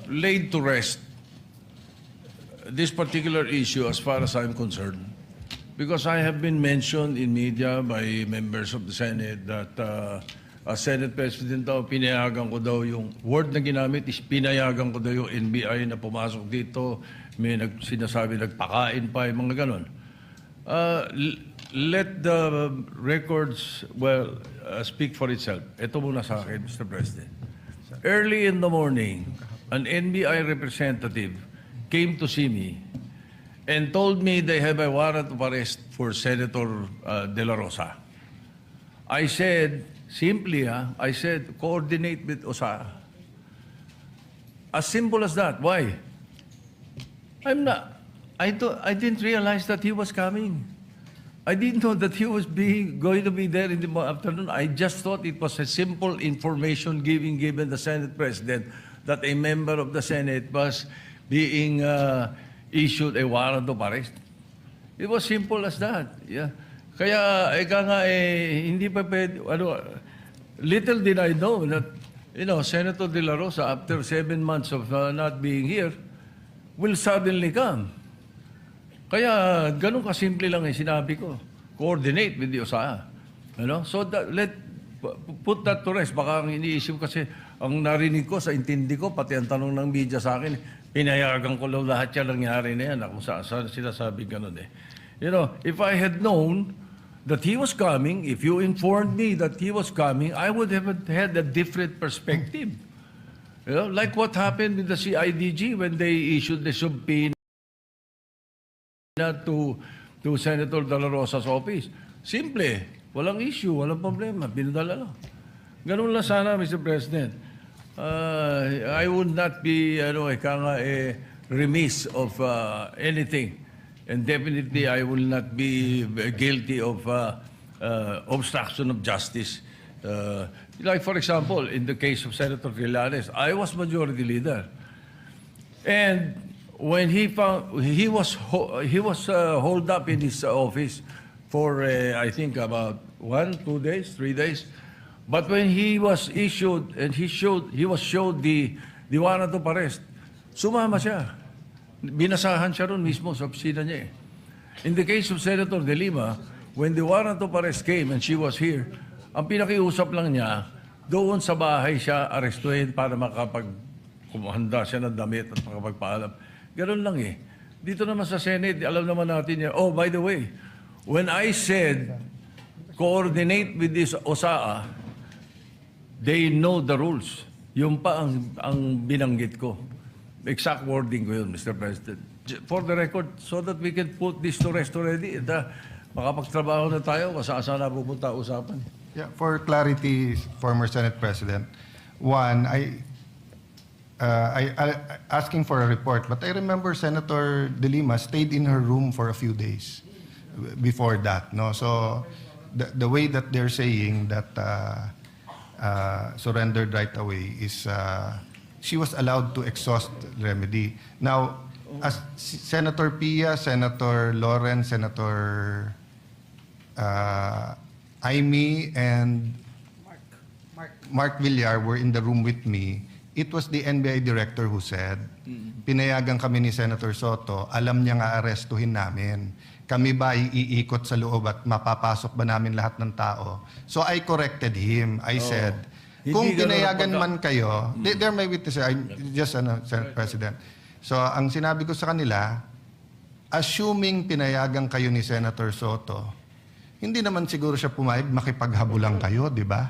laid to rest this particular issue as far as I'm concerned. Because I have been mentioned in media by members of the Senate that as Senate President daw, pinayagan ko daw yung word na ginamit is pinayagan ko daw yung NBI na pumasok dito. May sinasabi nagpakain pa, yung mga ganon. Let the records, speak for itself. Ito muna sa akin, Mr. President. Early in the morning, an NBI representative came to see me and told me they have a warrant of arrest for Senator De La Rosa. I said, simply, I said, coordinate with OSA. As simple as that. Why? I didn't realize that he was coming. I didn't know that he was going to be there in the afternoon. I just thought it was a simple information given the Senate President that a member of the Senate was being issued a warrant of arrest. It was simple as that. Yeah. Kaya, hindi pa pwede, little did I know that, Senator De La Rosa, after 7 months of not being here, will suddenly come. Kaya, ganun kasimple lang yung sinabi ko. Coordinate with the OSA. So, put that to rest. Baka ang iniisip kasi, ang narinig ko, sa intindi ko, pati ang tanong ng media sa akin, pinayagan ko lang lahat yan nangyari na yan. Kung saan sinasabi ganun eh. If I had known that he was coming, if you informed me that he was coming, I would have had a different perspective. Like what happened with the CIDG when they issued the subpoena to Senator De La Rosa's office. Simple. Walang issue, walang problema. Pinadala lang. Ganun lang sana, Mr. President. I would not be remiss of anything. And definitely, I will not be guilty of obstruction of justice. Like, for example, in the case of Senator Trillanes, I was majority leader. And when he was holed up in his office for, I think, about 1, 2 days, 3 days. But when he was issued, and he was showed the warrant of arrest, sumama siya. Binasahan siya ron mismo sa opisina niya eh. In the case of Senator De Lima, when the warrant of arrest came and she was here, ang pinakiusap lang niya, doon sa bahay siya arestuhin para kumahanda siya ng damit at makapagpaalam. Ganun lang eh. Dito naman sa Senate, alam naman natin niya, oh, by the way, when I said, coordinate with this OSA, they know the rules. Yung pa ang binanggit ko. Exact wording ko yun, Mr. President. For the record, so that we can put this to rest already. Makapagtrabaho na tayo, kasaan na pupunta usapan. Yeah, for clarity, former Senate President, one, I asking for a report, but I remember Senator De Lima stayed in her room for a few days before that. No, so the way that they're saying that surrendered right away is she was allowed to exhaust remedy. Now, as Senator Pia, Senator Lawrence, Senator Aimee, and Mark Villar were in the room with me, it was the NBI director who said, pinayagan kami ni Senator Soto, alam niya nga arestuhin namin. Kami ba iikot sa loob at mapapasok ba namin lahat ng tao? So I corrected him. I said, kung pinayagan man kayo, they're my witnesses, I'm just Senate President. So ang sinabi ko sa kanila, assuming pinayagan kayo ni Senator Soto, hindi naman siguro siya pumayag, makipaghabulan kayo, di ba?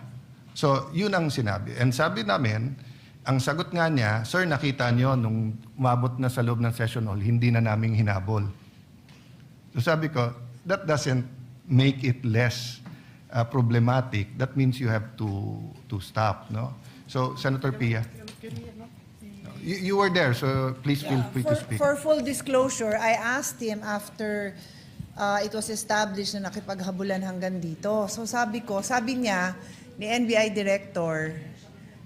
So yun ang sinabi. And sabi namin, ang sagot nga niya, sir, nakita niyo nung umabot na sa loob ng session hall, hindi na naming hinabol. So sabi ko, that doesn't make it less problematic. That means you have to stop, no? So, Senator Pia, you were there, so please feel free to speak. For full disclosure, I asked him after it was established na nakipaghabulan hanggang dito. So sabi niya, ni NBI Director,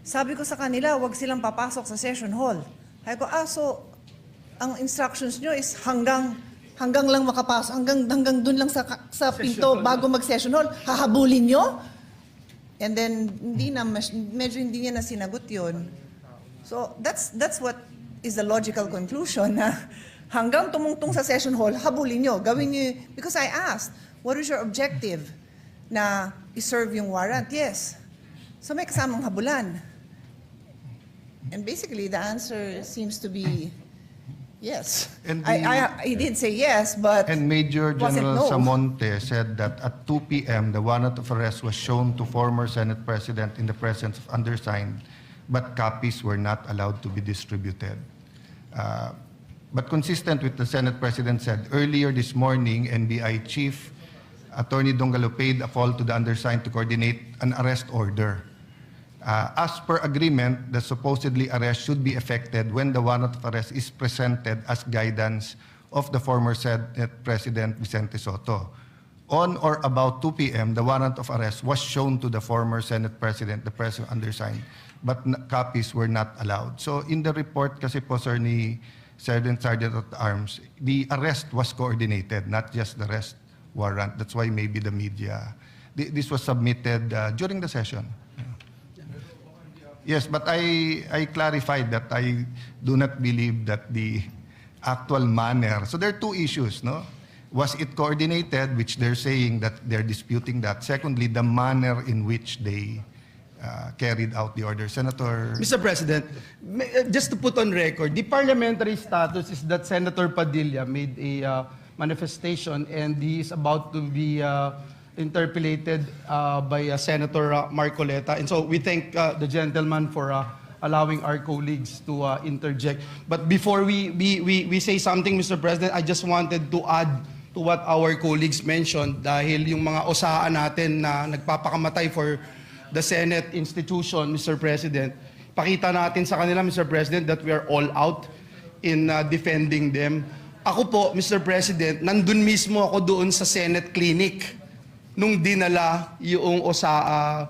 sabi ko sa kanila, wag silang papasok sa session hall. Sabi ko, so ang instructions nyo is hanggang lang makapasok, hanggang dun lang sa pinto bago mag-session hall, hahabulin nyo? And then, medyo hindi niya na sinagot yun. So that's what is the logical conclusion na hanggang tumungtong sa session hall, habulin nyo, gawin nyo, because I asked, what is your objective na i-serve yung warrant? Yes. So may kasamang habulan. And basically, the answer seems to be yes. And He did say yes, but And Major wasn't General no. Samonte said that at 2 p.m., the warrant of arrest was shown to former Senate President in the presence of undersigned, but copies were not allowed to be distributed. But consistent with the Senate President said, earlier this morning, NBI Chief Attorney Dongalo paid a call to the undersigned to coordinate an arrest order. As per agreement, the supposedly arrest should be effected when the warrant of arrest is presented as guidance of the former Senate President Vicente Soto. On or about 2 p.m., the warrant of arrest was shown to the former Senate President, the President undersigned, but copies were not allowed. So in the report kasi po, sir, ni Sergeant at Arms, the arrest was coordinated, not just the arrest warrant. That's why maybe the media, this was submitted during the session. Yes, but I clarified that I do not believe that the actual manner. So there are two issues, no? Was it coordinated, which they're saying that they're disputing that. Secondly, the manner in which they carried out the order. Senator... Mr. President, just to put on record, the parliamentary status is that Senator Padilla made a manifestation and he is about to be interpellated by Senator Marcoleta. And so we thank the gentleman for allowing our colleagues to interject. But before we say something, Mr. President, I just wanted to add to what our colleagues mentioned dahil yung mga osaan natin na nagpapakamatay for the Senate institution, Mr. President, pakita natin sa kanila, Mr. President, that we are all out in defending them. Ako po, Mr. President, nandun mismo ako doon sa Senate clinic nung dinala yung OSAA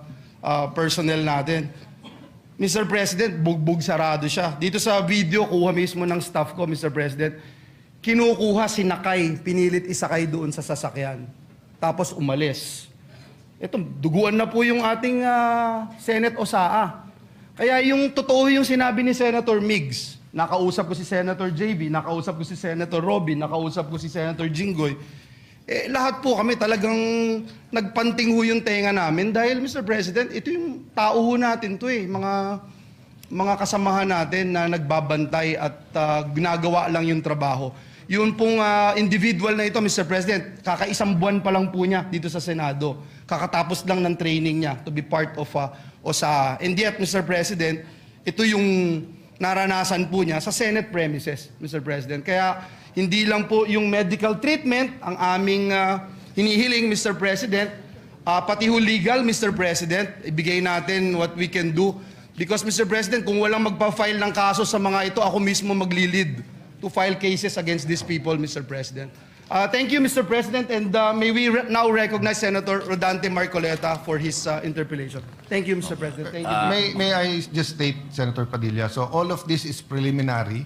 personnel natin. Mr. President, bugbog sarado siya. Dito sa video, kuha mismo ng staff ko, Mr. President, kinukuha, sinakay, pinilit isakay doon sa sasakyan. Tapos umalis. Ito, duguan na po yung ating Senate OSAA. Kaya yung totoo yung sinabi ni Senator Migs, nakausap ko si Senator JB, nakausap ko si Senator Robin, nakausap ko si Senator Jinggoy, lahat po kami talagang nagpanting ho yung tenga namin dahil, Mr. President, ito yung tao ho natin to mga kasamahan natin na nagbabantay at ginagawa lang yung trabaho. Yun pong individual na ito, Mr. President, kakaisang buwan pa lang po niya dito sa Senado. Kakatapos lang ng training niya to be part of OSAA. And yet, Mr. President, ito yung naranasan po niya sa Senate premises, Mr. President. Kaya hindi lang po yung medical treatment ang aming hinihiling, Mr. President, pati ho legal, Mr. President, ibigay natin what we can do. Because, Mr. President, kung walang magpa-file ng kaso sa mga ito, ako mismo magli-lead to file cases against these people, Mr. President. Thank you, Mr. President, and may we now recognize Senator Rodante Marcoleta for his interpellation. Thank you, Mr. President. Thank you. May I just state, Senator Padilla, so all of this is preliminary.